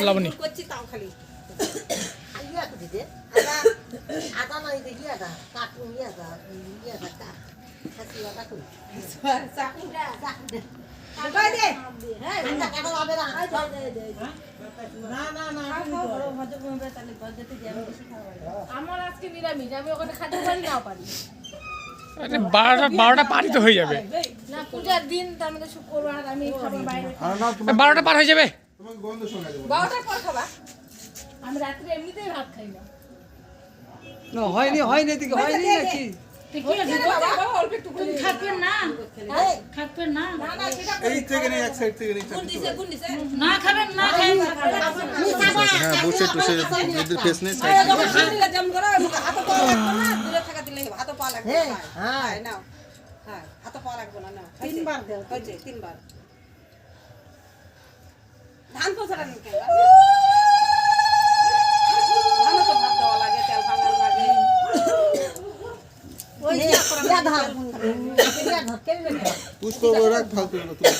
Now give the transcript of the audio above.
লাবণী করছি তাও খালি ইয়া তো দিতে আদা নাই দেখি আদা কাটু ইয়াদা কা হাসিয়াটা কই চাকুটা চাকু কই দে হ্যাঁ আদা কাটা যাবে না না আমার আজকে নিরামিষ আমি ওখানে খাতে পারি নাও পারি আরে 12টা পারই তো হয়ে যাবে না পূজার দিন তার মধ্যে শুক্রবার আমি খাবার বাইরে আর না 12টা পার হয়ে যাবে তোমাকে গন্ধ শোনা যাবে 12টার পর খাবা আমি রাত্রে এমনিতেই ভাত খাই না হয়নি দিকে হয়নি নাকি বাবা অল্প একটু করে খাবেন না খাবেন না না না সেটা এই থেকে নেই এক সাইড থেকে নেই গুন দিছে না খাবেন না খাই হ্যাঁ বসে টসে এদের ফেস নেই জম করো হাত পা লাগবে না দূরে থাকা দিলে হাত পা লাগবে হ্যাঁ নাও হ্যাঁ হাত পা লাগবে না নাও তিনবার দাও হয়েছে তিনবার ধান পছাড়া নিতে ধান তো ভাত দেওয়া লাগে তেল ভাঙানো লাগে ওই ইয়া ধর ইয়া ধর কেন পুষ্প রাখ ফালতু তুই